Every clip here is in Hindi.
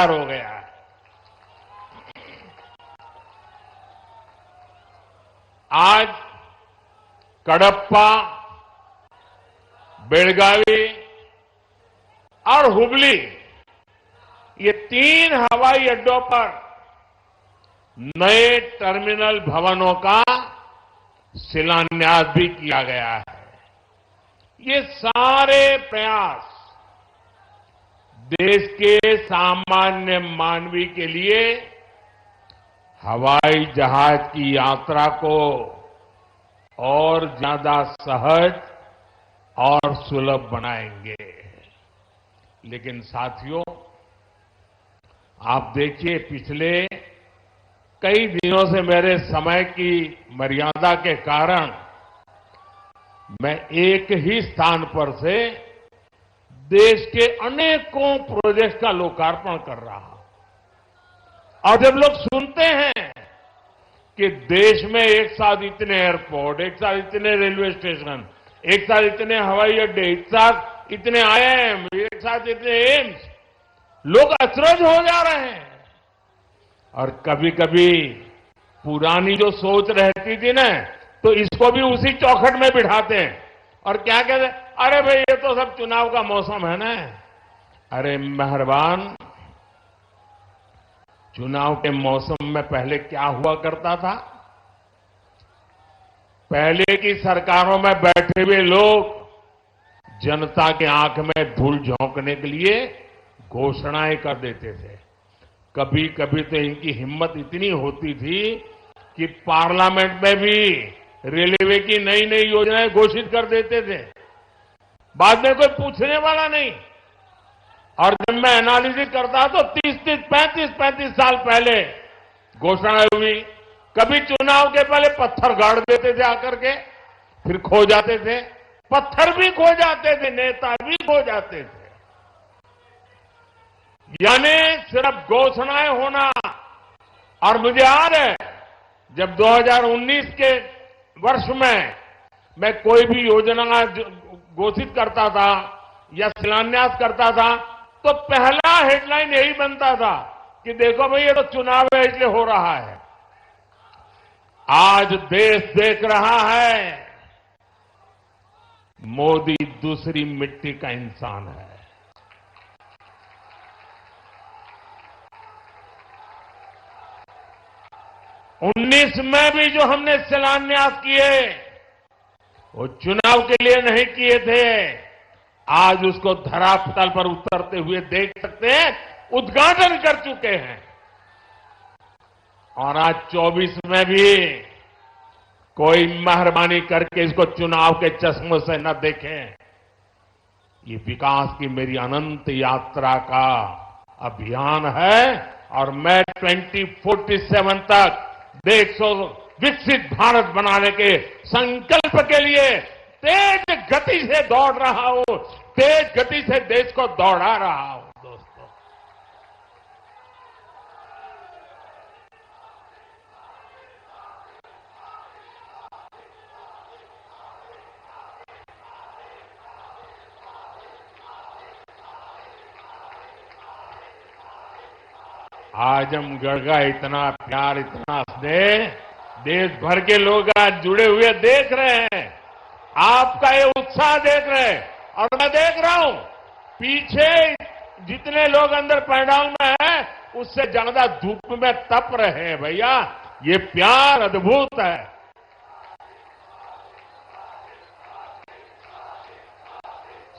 तैयार हो गया है। आज कडप्पा, बेलगावी और हुबली, ये 3 हवाई अड्डों पर नए टर्मिनल भवनों का शिलान्यास भी किया गया है। ये सारे प्रयास देश के सामान्य मानवी के लिए हवाई जहाज की यात्रा को और ज्यादा सहज और सुलभ बनाएंगे। लेकिन साथियों, आप देखिए, पिछले कई दिनों से मेरे समय की मर्यादा के कारण मैं एक ही स्थान पर से देश के अनेकों प्रोजेक्ट का लोकार्पण कर रहा हूं। और जब लोग सुनते हैं कि देश में एक साथ इतने एयरपोर्ट, एक साथ इतने रेलवे स्टेशन, एक साथ इतने हवाई अड्डे, एक साथ इतने आईआईएम, एक साथ इतने एम्स, लोग अचरज हो जा रहे हैं। और कभी कभी पुरानी जो सोच रहती थी ना, तो इसको भी उसी चौखट में बिठाते हैं और क्या कहते हैं, अरे भाई ये तो सब चुनाव का मौसम है ना। अरे मेहरबान, चुनाव के मौसम में पहले क्या हुआ करता था? पहले की सरकारों में बैठे हुए लोग जनता के आंख में धूल झोंकने के लिए घोषणाएं कर देते थे। कभी कभी तो इनकी हिम्मत इतनी होती थी कि पार्लियामेंट में भी रेलवे की नई नई योजनाएं घोषित कर देते थे। बाद में कोई पूछने वाला नहीं। और जब मैं एनालिसिस करता तो 35 साल पहले घोषणाएं हुई। कभी चुनाव के पहले पत्थर गाड़ देते थे आकर के, फिर खो जाते थे। पत्थर भी खो जाते थे, नेता भी खो जाते थे। यानी सिर्फ घोषणाएं होना। और मुझे याद है, जब 2019 के वर्ष में मैं कोई भी योजना घोषित करता था या शिलान्यास करता था, तो पहला हेडलाइन यही बनता था कि देखो भाई, ये तो चुनाव है इसलिए हो रहा है। आज देश देख रहा है, मोदी दूसरी मिट्टी का इंसान है। 19 में भी जो हमने शिलान्यास किए, वो चुनाव के लिए नहीं किए थे। आज उसको धरातल पर उतरते हुए देख सकते हैं, उद्घाटन कर चुके हैं। और आज 24 में भी कोई मेहरबानी करके इसको चुनाव के चश्मों से न देखें। ये विकास की मेरी अनंत यात्रा का अभियान है और मैं 2047 तक देश को विकसित भारत बनाने के संकल्प के लिए तेज गति से दौड़ रहा हूं, तेज गति से देश को दौड़ा रहा हूं। दोस्तों, आजमगढ़ का इतना प्यार, इतना स्नेह देश भर के लोग आज जुड़े हुए देख रहे हैं। आपका ये उत्साह देख रहे हैं। और मैं देख रहा हूं, पीछे जितने लोग अंदर पंडाल में हैं, उससे ज्यादा धूप में तप रहे हैं। भैया, ये प्यार अद्भुत है।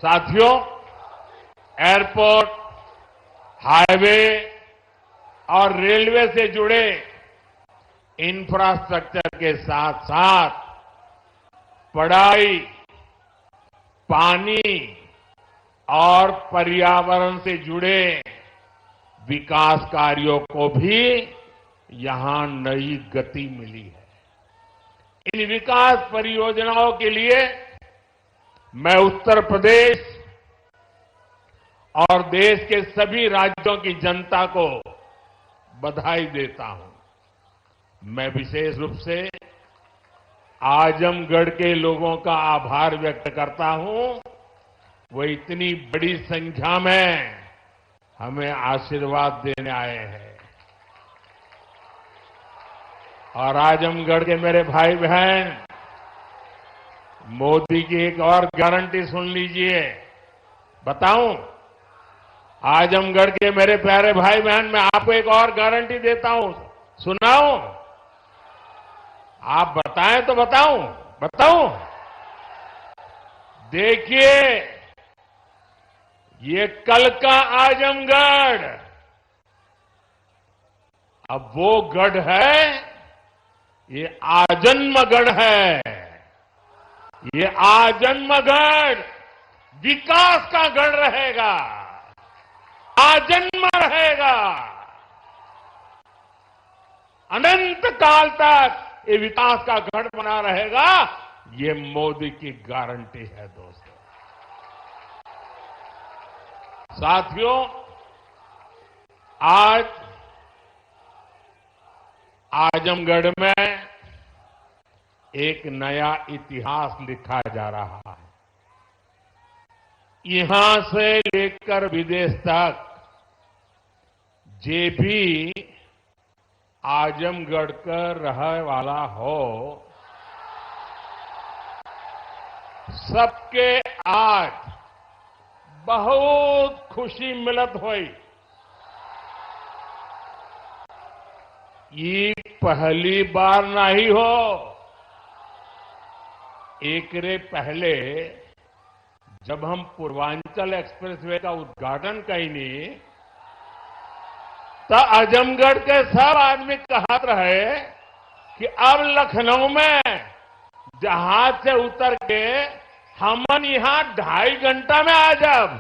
साथियों, एयरपोर्ट, हाईवे और रेलवे से जुड़े इंफ्रास्ट्रक्चर के साथ साथ पढ़ाई, पानी और पर्यावरण से जुड़े विकास कार्यों को भी यहां नई गति मिली है। इन विकास परियोजनाओं के लिए मैं उत्तर प्रदेश और देश के सभी राज्यों की जनता को बधाई देता हूं। मैं विशेष रूप से आजमगढ़ के लोगों का आभार व्यक्त करता हूं। वो इतनी बड़ी संख्या में हमें आशीर्वाद देने आए हैं। और आजमगढ़ के मेरे भाई बहन, मोदी की एक और गारंटी सुन लीजिए। बताऊं, आजमगढ़ के मेरे प्यारे भाई बहन, मैं आपको एक और गारंटी देता हूं, सुनाऊं? आप बताएं तो बताऊं? बताऊं? देखिए, ये कल का आजमगढ़ अब वो गढ़ है, ये आजन्मगढ़ है। ये आजन्मगढ़ विकास का गढ़ रहेगा, आजन्म रहेगा। अनंत काल तक ये विकास का गढ़ बना रहेगा। ये मोदी की गारंटी है दोस्तों। साथियों, आज आजमगढ़ में एक नया इतिहास लिखा जा रहा है। यहां से लेकर विदेश तक जे भी आजमगढ़ का रहने वाला हो, सबके आज बहुत खुशी मिलत हुई। ये पहली बार नहीं हो। एक रे पहले जब हम पूर्वांचल एक्सप्रेसवे का उद्घाटन कईनी, तो आजमगढ़ के सब आदमी कहत रहे कि अब लखनऊ में जहाज से उतर के हमन यहां 2.5 घंटा में आ जाब।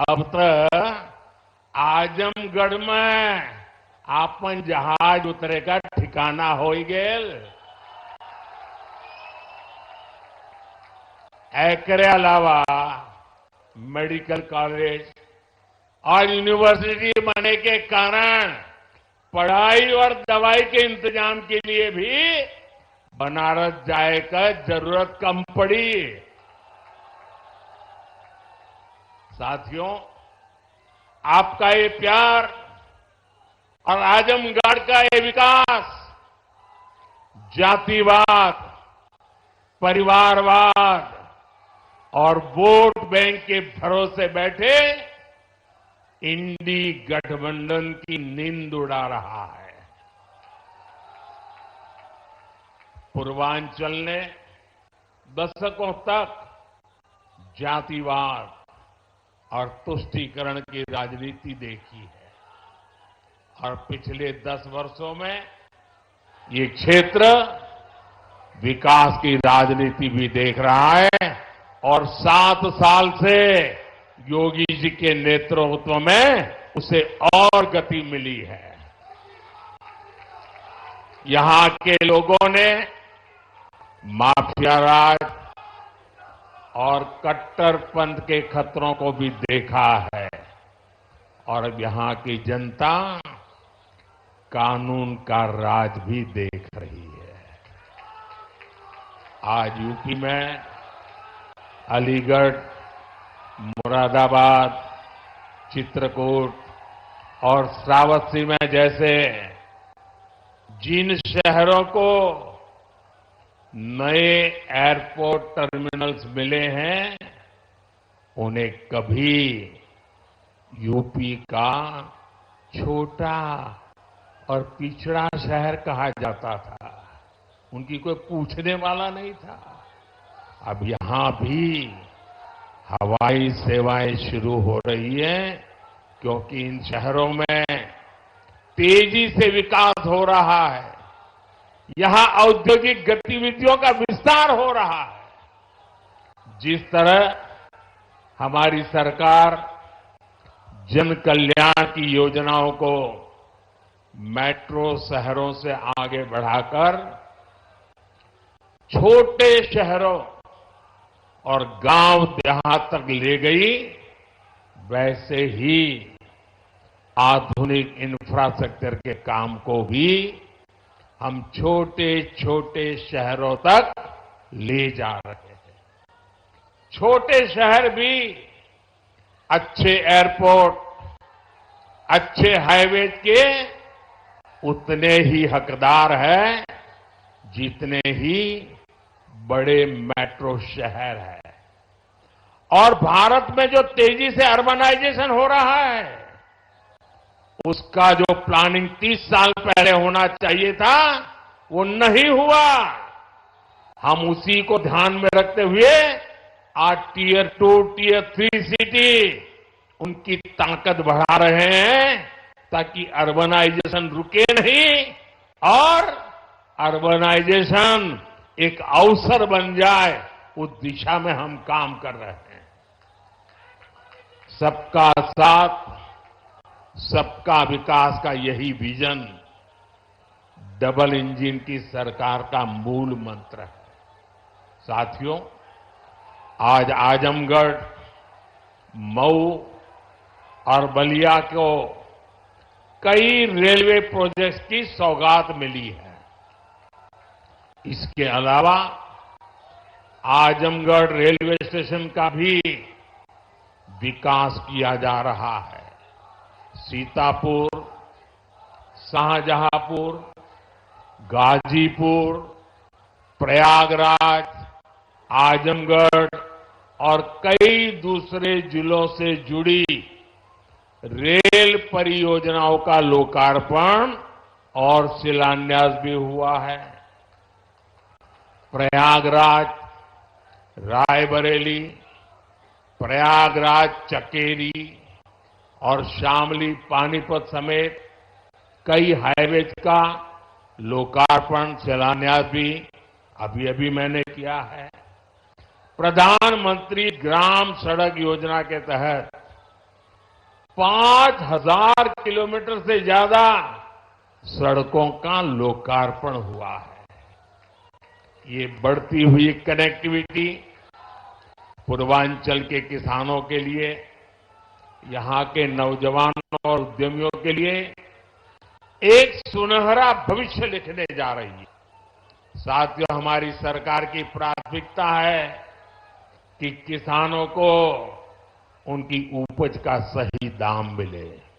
अब तो आजमगढ़ में आपन जहाज उतरेगा ठिकाना हो गेल। एकरे अलावा मेडिकल कॉलेज और यूनिवर्सिटी बनने के कारण पढ़ाई और दवाई के इंतजाम के लिए भी बनारस जाए का जरूरत कम पड़ी। साथियों, आपका ये प्यार और आजमगढ़ का ये विकास जातिवाद, परिवारवाद और वोट बैंक के भरोसे बैठे इंडी गठबंधन की नींद उड़ा रहा है। पूर्वांचल ने दशकों तक जातिवाद और तुष्टीकरण की राजनीति देखी है, और पिछले 10 वर्षों में ये क्षेत्र विकास की राजनीति भी देख रहा है। और 7 साल से योगी जी के नेतृत्व में उसे और गति मिली है। यहां के लोगों ने माफिया राज और कट्टरपंथ के खतरों को भी देखा है, और अब यहां की जनता कानून का राज भी देख रही है। आज यूपी में अलीगढ़, मुरादाबाद, चित्रकूट और श्रावस्ती में जैसे जिन शहरों को नए एयरपोर्ट टर्मिनल्स मिले हैं, उन्हें कभी यूपी का छोटा और पिछड़ा शहर कहा जाता था। उनकी कोई पूछने वाला नहीं था। अब यहां भी हवाई सेवाएं शुरू हो रही हैं, क्योंकि इन शहरों में तेजी से विकास हो रहा है। यहां औद्योगिक गतिविधियों का विस्तार हो रहा है। जिस तरह हमारी सरकार जन कल्याण की योजनाओं को मेट्रो शहरों से आगे बढ़ाकर छोटे शहरों और गांव देहात तक ले गई, वैसे ही आधुनिक इंफ्रास्ट्रक्चर के काम को भी हम छोटे छोटे शहरों तक ले जा रहे हैं। छोटे शहर भी अच्छे एयरपोर्ट, अच्छे हाईवेज के उतने ही हकदार हैं जितने ही बड़े मेट्रो शहर हैं। और भारत में जो तेजी से अर्बनाइजेशन हो रहा है, उसका जो प्लानिंग 30 साल पहले होना चाहिए था, वो नहीं हुआ। हम उसी को ध्यान में रखते हुए आज टीयर 2, टीयर 3 सिटी उनकी ताकत बढ़ा रहे हैं ताकि अर्बनाइजेशन रुके नहीं और अर्बनाइजेशन एक अवसर बन जाए, उस दिशा में हम काम कर रहे हैं। सबका साथ, सबका विकास का यही विजन डबल इंजन की सरकार का मूल मंत्र है। साथियों, आज आजमगढ़, मऊ और बलिया को कई रेलवे प्रोजेक्ट्स की सौगात मिली है। इसके अलावा आजमगढ़ रेलवे स्टेशन का भी विकास किया जा रहा है। सीतापुर, शाहजहांपुर, गाजीपुर, प्रयागराज, आजमगढ़ और कई दूसरे जिलों से जुड़ी रेल परियोजनाओं का लोकार्पण और शिलान्यास भी हुआ है। प्रयागराज रायबरेली, प्रयागराज चकेरी और शामली पानीपत समेत कई हाईवेज का लोकार्पण शिलान्यास भी अभी अभी मैंने किया है। प्रधानमंत्री ग्राम सड़क योजना के तहत 5000 किलोमीटर से ज्यादा सड़कों का लोकार्पण हुआ है। ये बढ़ती हुई कनेक्टिविटी पूर्वांचल के किसानों के लिए, यहां के नौजवानों और उद्यमियों के लिए एक सुनहरा भविष्य लिखने जा रही है। साथियों, हमारी सरकार की प्राथमिकता है कि किसानों को उनकी उपज का सही दाम मिले।